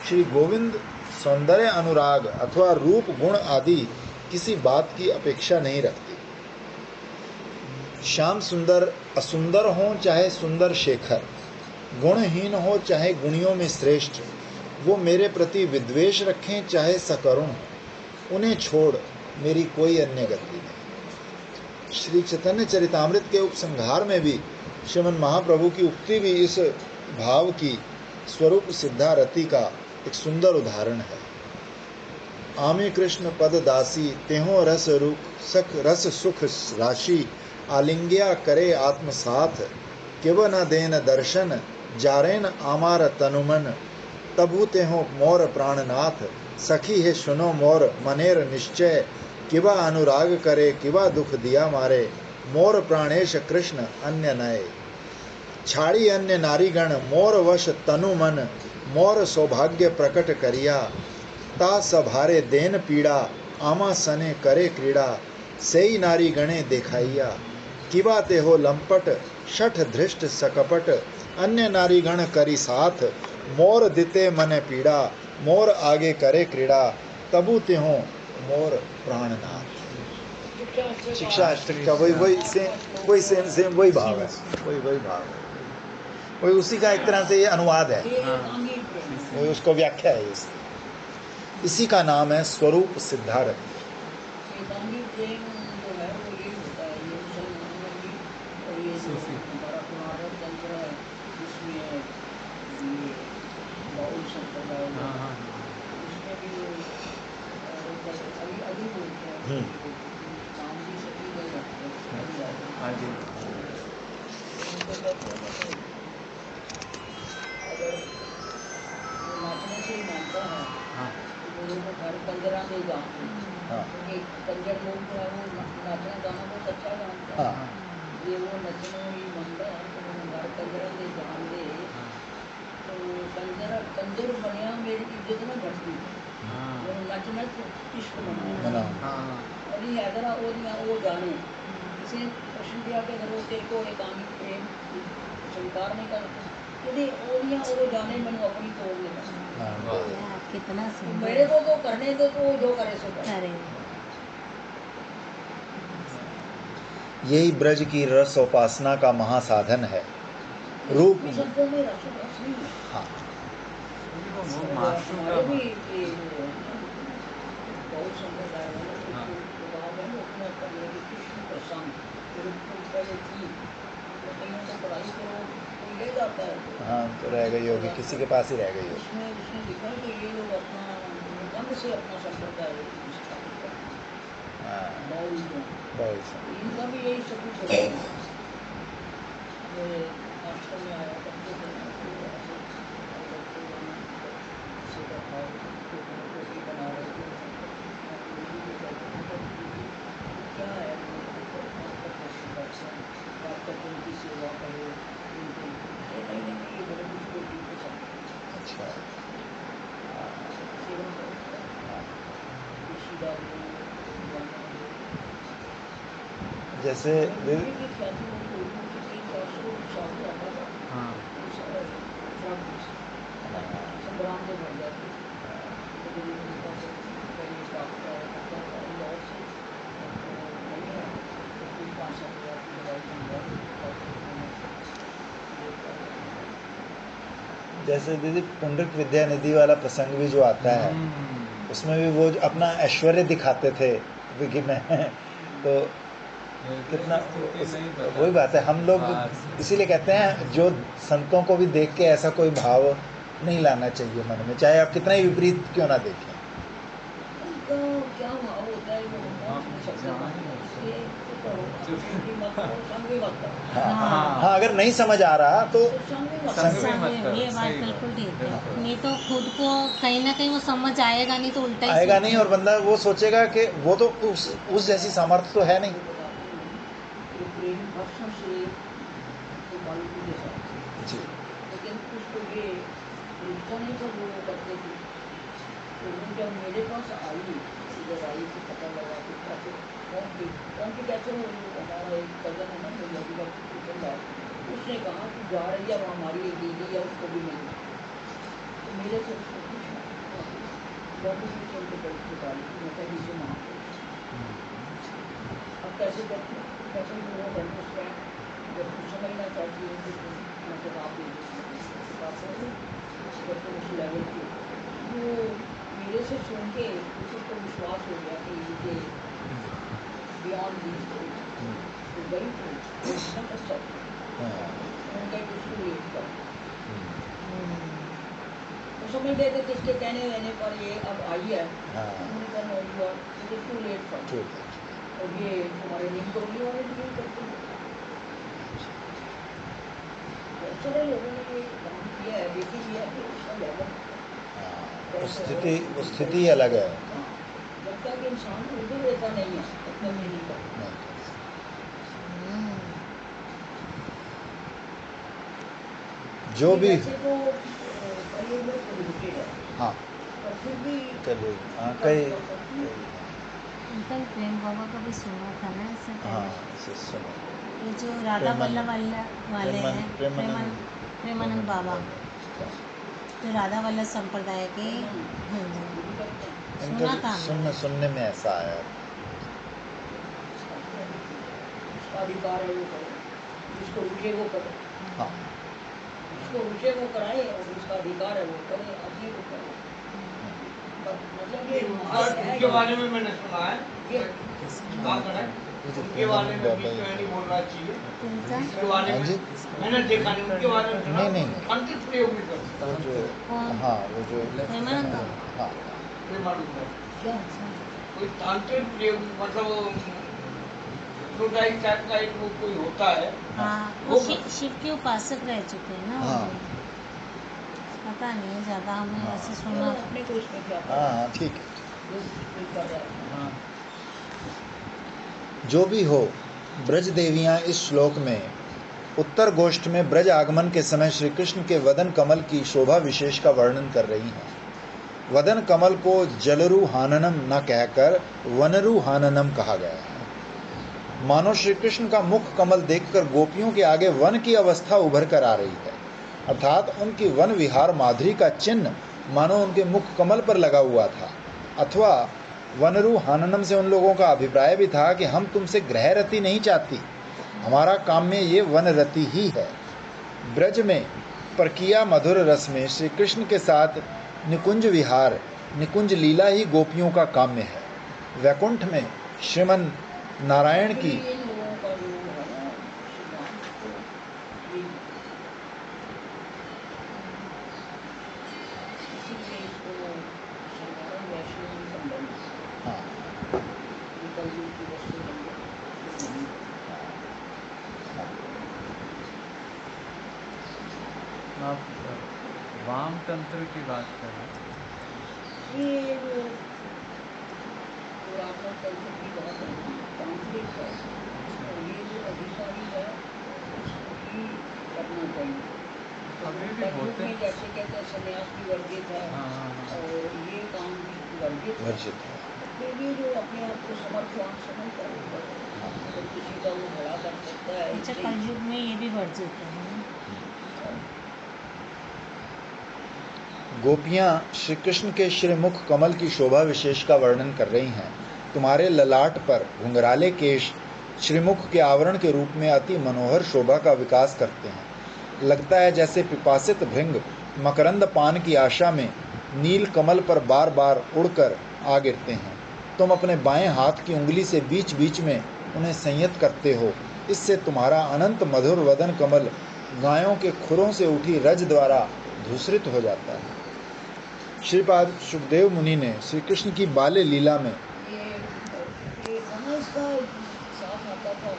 श्री गोविंद सौंदर्य अनुराग अथवा रूप गुण आदि किसी बात की अपेक्षा नहीं रखती। श्याम सुंदर असुंदर हों चाहे सुंदर शेखर, गुणहीन हो चाहे गुणियों में श्रेष्ठ, वो मेरे प्रति विद्वेष रखें चाहे सकरुण, उन्हें छोड़ मेरी कोई अन्य गति नहीं। श्री चैतन्य चरितामृत के उपसंहार में भी श्रीमन महाप्रभु की उक्ति भी इस भाव की स्वरूप सिद्धा रति का एक सुंदर उदाहरण है। आमी कृष्ण पद दासी तेहो रस रूप सख रस सुख राशि, आलिंग्या करे आत्मसाथ किव न देन दर्शन, जारेन आमार तनुमन, तबु तेहो मोर प्राणनाथ, सखी है सुनो मोर मनेर निश्चय, किवा अनुराग करे किवा दुख दिया मारे, मोर प्राणेश कृष्ण अन्य नए। छाड़ी अन्य नारीगण मोर वश तनु मन, मोर सौभाग्य प्रकट करिया, ता सभारे देन पीड़ा, आमा सने करे क्रीड़ा, सेई नारी गणे देखाइया, किबा ते हो लंपट, शठ धृष्ट सकपट, अन्य नारीगण करी साथ, मोर दिते मने पीड़ा, मोर आगे करे क्रीड़ा, तबु ते हो मोर प्राणनाथ। शिक्षा अष्टक का वही सेम वही भाव है, वही भाव है, वही उसी का एक तरह से ये अनुवाद है, ये एकांगी प्रेम है। वही उसको व्याख्या है इसी का नाम है स्वरूप सिद्धारथ। एकांगी प्रेम जो है वो ये होता है, ये मुसलमानों में भी, और ये जो सूफी। हमारा पुराना तंत्र है जिसमें ये बाउल संप्रदाय है, हाँ हाँ उसमें भी वो अभी अभी बोलते हैं, नाम भी सभी नहीं रखते, अभी आगे आगे उनको कहते हैं कि अगर वो नाचने से ही मानता है हाँ तो मेरे को घर कंजरा दे जाऊँ, हाँ क्योंकि कंजर लोग जो है वो नाचना गाना बहुत अच्छा जानते हैं, हाँ ये वो नचनो ही मंदा तो मैंने घर कंजरा दे जान दे, तो कंजर बनया मेरी इज्जत ना घटती, हाँ मैंने नच नच इश्क मनाया। मना हाँ अभी हैदरा वो जाने किसी ने प्रश्न किया कि अगर वो तेरे को एकांगी प्रेम स्वीकार नहीं कर, यदि ओलियां वो जाने मैंने अपनी तोड़ लेना, हाँ, यार कितना तो सुंदर मेरे को तो करने दो, तो वो जो करे सो करे। अरे यही ब्रज की रस उपासना का महासाधन है। रूप भी शब्दों में रस रस नहीं है। हाँ वो महात्मा हमारे भी का ये जो है ना, बहुत संप्रदाय है ना, हाँ। तो बात है वो अपना करने की कृष्ण प्रसंग फिर उसको पहले थी, तो कहीं तो पढ़ाई करो कोई ले जाता है, हाँ तो रह गई होगी, किसी के पास ही रह गई होगी। उसमें उसने लिखा कि ये लोग अपना निबंध से अपना संप्रदाय स्थापित करते हैं, हाँ बाउल जो हैं। बहुत इनका भी यही सबूत होता है। मेरे आश्रम में आया करते थे ना, तो ऐसे लड़के वहाँ किसी का भाव टोपी बना रहे थे, मैं गुरुजी को कहते थे कि गुरुजी ये क्या है, मैंने कहा कि आपका दर्शन करते हैं, आप कहते हैं उनकी सेवा करो, उनको नहीं ये बड़े कुछ बेटी के साथ अच्छा। सेवा करो, खुशी डालो, गाना दो। जैसे गुरुजी की ख्याति में गुरुजी की 300-400 साल आता था, हाँ संग्राम के भर जाते, तो गुरु जी का पहले डॉक्टर आया करता था इंदौर से, अब वो नहीं है तो फिर 5-7 हज़ार की दवाई मंगवा दी, डॉक्टर ने लेकर जैसे दीदी पुंडरिक विद्यानिधि वाला प्रसंग भी जो आता है, उसमें भी वो जो अपना ऐश्वर्य दिखाते थे विकी में तो कितना वही बात है, हम लोग इसीलिए कहते हैं जो संतों को भी देख के ऐसा कोई भाव नहीं लाना चाहिए मन में, चाहे आप कितना ही विपरीत क्यों ना देखें। उनका क्या भाव होता है वो हम कौन सुन सकते हैं, इसलिए तो करो अपनी मत करो, संग भी मत करो, हाँ अगर नहीं समझ आ रहा तो तो संग भी मत संग करो। भी मत करो, ये बात सही बिल्कुल बात, ठीक है, बिल्कुल। नहीं तो खुद को कहीं ना कहीं वो समझ आएगा नहीं तो उल्टा ही आएगा सोचेगा। नहीं, और बंदा वो सोचेगा कि वो तो उस जैसी सामर्थ्य तो है नहीं। वो बताते हैं कि प्रेम वर्षों से तो बालू के साथ थे, जी लेकिन उसको ये रिश्ता नहीं था वो करते थे, तो वो जब मेरे पास आई, इधर आई तो पता लगा कि कैसे कौन सी कैसे वो हमारा एक कज़न है ना भैया जी का पुतला, उसने कहा कि जा रही है, अब हमारी एक दीदी है उसको भी मिल, तो मेरे से उसने पूछा बाबू जी से उनके बड़ी पुताली मैं कहीं से महापुरुष, अब कैसे करते कैसे वो अंडरस्टैंड, जब तुम समझना चाहती हो तो तुम मैं किताब दे दूँ, किताब पढ़ लो, जब तुम उस लेवल की हो। वो मेरे से सुन के उसको विश्वास हो गया कि ये बियॉन्ड दीज थिंग्स, तो गई तो उसने एक्सेप्ट हाँ उन्होंने कहा कि उसको लेट कर, तो समझ लेते थे इसके कहने रहने पर ये अब आई है, हाँ उन्होंने कहा no you are it is too late for, ठीक है। और ये तुम्हारे नीम करोली वाले भी यही करते हैं, बहुत सारे लोगों ने ये काम किया है, लेकिन ये है कि उसका लेवल वो स्थिति अलग है। हाँ, जब तक इंसान उर्दू रहता नहीं है तब तक ये नहीं करता। नहीं। जो भी वैसे तो कई लोग लिमिटेड है, हाँ पर फिर भी कई कई अंकल प्रेम बाबा का भी सुना था ना इससे हाँ पहले। इसे सुनो ये जो राधा वल्लभ वाले हैं, प्रेमानंद बाबा, जो राधा वल्लभ संप्रदाय के हैं जी। इनका सुना था हमने। सुनने में ऐसा आया। उसका अधिकार है वो करे, जिसको रुचे वो करे, हाँ जिसको रुचे वो कराए, और जिसका अधिकार है वो करे, अब ये वो करे। मतलब ये उनके बारे में मैंने सुना है, ये उनके बारे में भी नहीं बोलना चाहिए, किनका? उनके बारे हाँ में जी मैंने देखा नहीं, उनके बारे में सुना, नहीं। तांत्रिक प्रयोग भी करते वो जो कौन? हाँ वो जो प्रेमानंद बाबा। हाँ प्रेमानंद बाबा। क्या कोई तांत्रिक प्रयोग मतलब हिप्नोटाइज टाइप का एक वो कोई होता है, हाँ, वो शिव के उपासक रह चुके हैं ना वो हाँ। लोग। पता नहीं है ज़्यादा, हमें हाँ। ऐसे तो सुना था। अपने को इसमें क्या हाँ हाँ, ठीक है। जो कोई कर रहा है। हाँ जो भी हो, ब्रज देवियाँ इस श्लोक में उत्तर गोष्ठ में ब्रज आगमन के समय श्री कृष्ण के वदन कमल की शोभा विशेष का वर्णन कर रही हैं। वदन कमल को जलरु हाननम न कहकर वनरु हाननम कहा गया है। मानो श्री कृष्ण का मुख कमल देखकर गोपियों के आगे वन की अवस्था उभर कर आ रही है, अर्थात उनकी वन विहार माधुरी का चिन्ह मानो उनके मुख कमल पर लगा हुआ था। अथवा वनरु हाननम से उन लोगों का अभिप्राय भी था कि हम तुमसे ग्रहरति नहीं चाहती, हमारा काम में ये वनरति ही है। ब्रज में परकिया मधुर रस में श्री कृष्ण के साथ निकुंज विहार, निकुंज लीला ही गोपियों का काम्य है। वैकुंठ में श्रीमन नारायण की इन लोगों का जो है ना सिद्धांत, तो ये इसीलिए इसको साधारण वैष्णव संबंध हाँ कलयुग की वस्तु नहीं है। आप वाम तंत्र की बात कर रहे हैं। ये जो पुरातन तंत्र की बात है ना, तांत्रिक है, और ये जो अधिकारी है इसको ही करना चाहिए। अभी भी कलयुग होते में हैं। जैसे कहते हैं संन्यास भी वर्जित है, हाँ, हाँ, हाँ। और ये काम भी वर्जित है। वर्जित है। फिर भी जो अपने आप को समर्थवान समझता है वो करे। अगर किसी का वो भला कर सकता है अच्छा, इससे कलयुग में ये भी वर्जित है ना? गोपियाँ श्री कृष्ण के श्रीमुख कमल की शोभा विशेष का वर्णन कर रही हैं। तुम्हारे ललाट पर घुंघराले केश श्रीमुख के आवरण के रूप में अति मनोहर शोभा का विकास करते हैं। लगता है जैसे पिपासित भृंग मकरंद पान की आशा में नील कमल पर बार बार उड़कर आ गिरते हैं। तुम अपने बाएं हाथ की उंगली से बीच बीच में उन्हें संयत करते हो। इससे तुम्हारा अनंत मधुर वदन कमल गायों के खुरों से उठी रज द्वारा धूसरित हो जाता है। श्रीपाद सुखदेव मुनि ने श्री कृष्ण की बाल्य लीला में ये कहाँ इसका साथ आता था,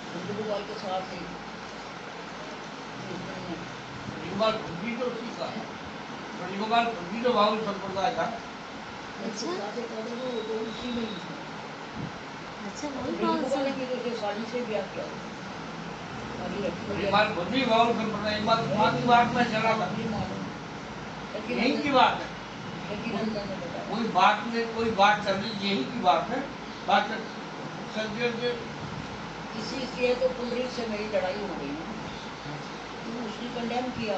हिंदू गोपाल के साथ ही कीर्तन में। ब्रजगोपाल खुद तो उसी का है, ब्रजगोपाल खुद तो बाबुल संप्रदाय था। अच्छा। साथ एक और वो तो उसी में ही था। अच्छा, वही कौन ब्रजगोपाल सा? की तो शादी से ब्याह किया शादी रखी हुई है। ब्रजगोपाल खुद भी बाबुल संप्रदाय, एक बात में चला था, नहीं मालूम, यही की बात है। लेकिन नंदन ने बताया कोई बात में कोई बात चल रही, यही की बात है। बात संजय के इसी से तो पुंडरीक से मेरी लड़ाई हो गई ना, तो उसने कंडेम किया,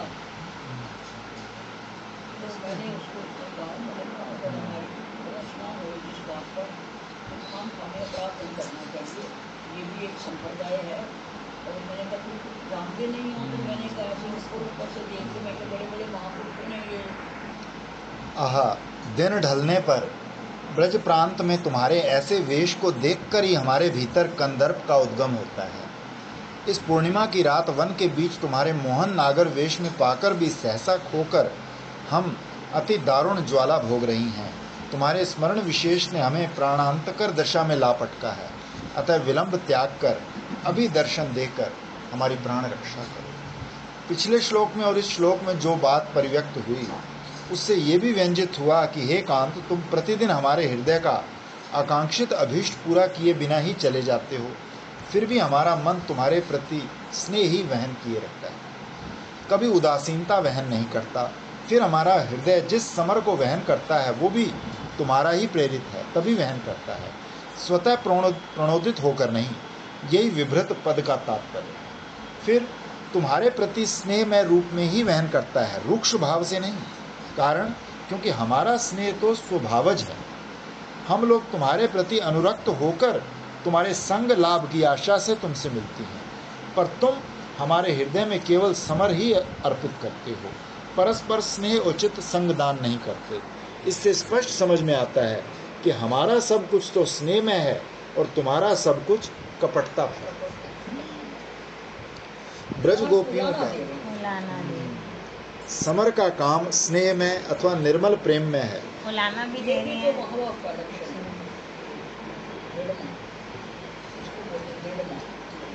तो मैंने उसको कहा मैंने कहा अगर हमारी रचना हो जिस बात पर तो खाम खाने अपराध नहीं करना चाहिए, ये भी एक संप्रदाय है। और मैंने कहा तुम कुछ जानते नहीं हो, तो मैंने कहा ऐसे ऊपर से देख के मैं बड़े बड़े महापुरुषों ने ये आहा, दिन ढलने पर ब्रज प्रांत में तुम्हारे ऐसे वेश को देखकर ही हमारे भीतर कंदर्प का उद्गम होता है। इस पूर्णिमा की रात वन के बीच तुम्हारे मोहन नागर वेश में पाकर भी सहसा खोकर हम अति दारुण ज्वाला भोग रही हैं। तुम्हारे स्मरण विशेष ने हमें प्राणांतकर दशा में ला पटका है। अतः विलंब त्याग कर अभी दर्शन देकर हमारी प्राण रक्षा करो। पिछले श्लोक में और इस श्लोक में जो बात परिव्यक्त हुई उससे ये भी व्यंजित हुआ कि हे कांत, तुम प्रतिदिन हमारे हृदय का आकांक्षित अभीष्ट पूरा किए बिना ही चले जाते हो, फिर भी हमारा मन तुम्हारे प्रति स्नेह ही वहन किए रखता है। कभी उदासीनता वहन नहीं करता। फिर हमारा हृदय जिस समर को वहन करता है वो भी तुम्हारा ही प्रेरित है, तभी वहन करता है, स्वतः प्रणोदित होकर नहीं। यही विभ्रत पद का तात्पर्य। फिर तुम्हारे प्रति स्नेहमय रूप में ही वहन करता है, रुक्ष भाव से नहीं। कारण क्योंकि हमारा स्नेह तो स्वभावज है। हम लोग तुम्हारे प्रति अनुरक्त होकर तुम्हारे संग लाभ की आशा से तुमसे मिलती हैं, पर तुम हमारे हृदय में केवल समर ही अर्पित करते हो, परस्पर स्नेह उचित संगदान नहीं करते। इससे स्पष्ट समझ में आता है कि हमारा सब कुछ तो स्नेह में है और तुम्हारा सब कुछ कपटता है। ब्रज गोपियों का फुलाना भी, समर का काम स्नेह में अथवा निर्मल प्रेम में है। फुलाना भी दे रही तो है। महाभाव का लक्षण है। निर्मा, इसको बोलते हैं निर्मा।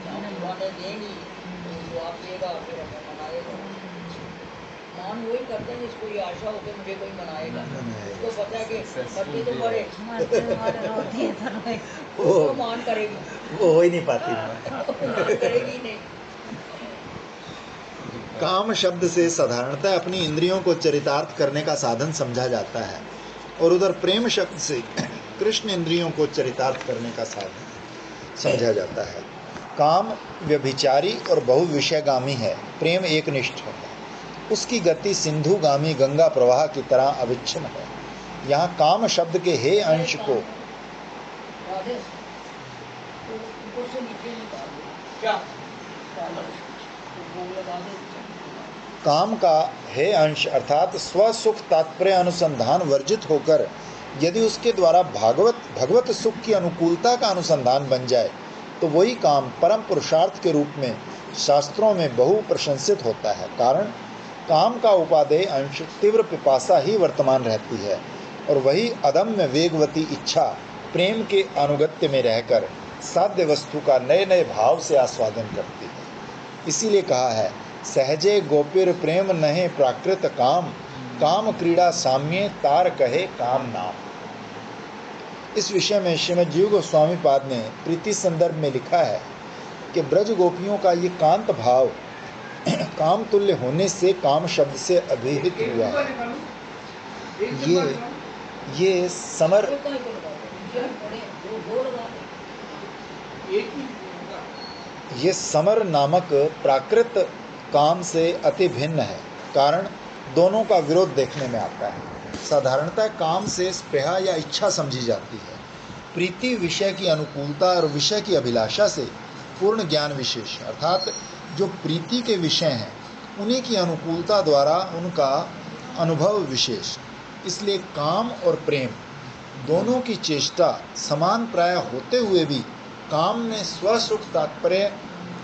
हम माने देंगी तो वो आप देगा, फिर हमें मनाएगा। मान वही करते हैं जिसको ये आशा हो कि मुझे कोई मनाएगा। उसको पता है कि मरती तो मरे, मरते मर रोती है तो रोए। वो मान करेगी, वो हो ही नहीं पाती। मान करेगी नहीं। काम शब्द से साधारणतः अपनी इंद्रियों को चरितार्थ करने का साधन समझा जाता है, और उधर प्रेम शब्द से कृष्ण इंद्रियों को चरितार्थ करने का साधन समझा जाता है। काम व्यभिचारी और बहुविषयगामी है, प्रेम एकनिष्ठ है। उसकी गति सिंधुगामी गंगा प्रवाह की तरह अविच्छिन्न है। यहाँ काम शब्द के हे अंश को राधे तो ऊपर से नीचे निकाल दो। क्या तो वो लगा दो। काम का हे अंश अर्थात स्वसुख तात्पर्य अनुसंधान वर्जित होकर यदि उसके द्वारा भगवत सुख की अनुकूलता का अनुसंधान बन जाए तो वही काम परम पुरुषार्थ के रूप में शास्त्रों में बहु प्रशंसित होता है। कारण काम का उपादेय अंश तीव्र पिपासा ही वर्तमान रहती है, और वही अदम्य वेगवती इच्छा प्रेम के अनुगत्य में रहकर साध्य वस्तु का नए नए भाव से आस्वादन करती है। इसीलिए कहा है, सहजे गोपिर प्रेम नहे प्राकृत काम, काम क्रीड़ा साम्ये तार कहे काम नाम। इस विषय में श्रीमद जीव गोस्वामी पाद ने प्रीति संदर्भ में लिखा है कि ब्रज गोपियों का ये कांत भाव काम तुल्य होने से काम शब्द से अभिहित हुआ है। ये समर ये समर नामक प्राकृत काम से अति भिन्न है। कारण दोनों का विरोध देखने में आता है। साधारणतः काम से स्पृहा या इच्छा समझी जाती है। प्रीति विषय की अनुकूलता और विषय की अभिलाषा से पूर्ण ज्ञान विशेष, अर्थात जो प्रीति के विषय हैं उन्हीं की अनुकूलता द्वारा उनका अनुभव विशेष। इसलिए काम और प्रेम दोनों की चेष्टा समान प्राय होते हुए भी काम में स्वसुख तात्पर्य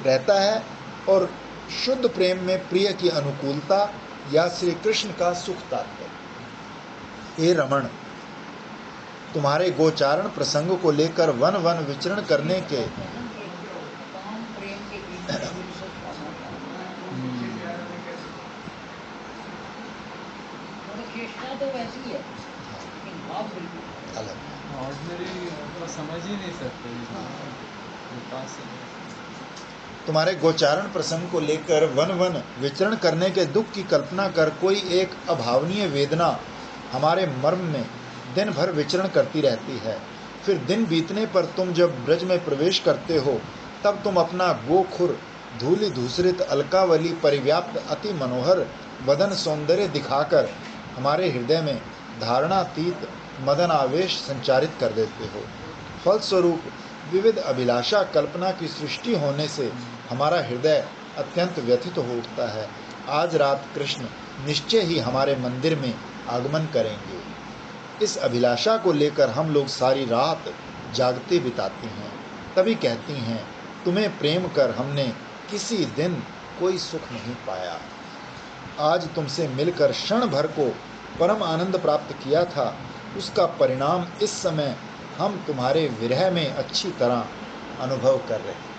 रहता है और शुद्ध प्रेम में प्रिय की अनुकूलता या श्री कृष्ण का सुख तात्पर्य। हे रमण, तुम्हारे गोचारण प्रसंग को लेकर वन वन विचरण करने के काम प्रेम के बीच में विशेष चेष्टा तो वैसी है लेकिन भाव बिल्कुल अलग। ऑर्डिनरी तो समझ ही नहीं सकते। तुम्हारे गोचारण प्रसंग को लेकर वन वन विचरण करने के दुख की कल्पना कर कोई एक अभावनीय वेदना हमारे मर्म में दिन भर विचरण करती रहती है। फिर दिन बीतने पर तुम जब ब्रज में प्रवेश करते हो तब तुम अपना गोखुर धूलि धूसरित अलकावली परिव्याप्त अति मनोहर वदन सौंदर्य दिखाकर हमारे हृदय में धारणातीत मदन आवेश संचारित कर देते हो। फलस्वरूप विविध अभिलाषा कल्पना की सृष्टि होने से हमारा हृदय अत्यंत व्यथित हो उठता है। आज रात कृष्ण निश्चय ही हमारे मंदिर में आगमन करेंगे। इस अभिलाषा को लेकर हम लोग सारी रात जागते बिताती हैं। तभी कहती हैं, तुम्हें प्रेम कर हमने किसी दिन कोई सुख नहीं पाया। आज तुमसे मिलकर क्षण भर को परम आनंद प्राप्त किया था, उसका परिणाम इस समय हम तुम्हारे विरह में अच्छी तरह अनुभव कर रहे हैं।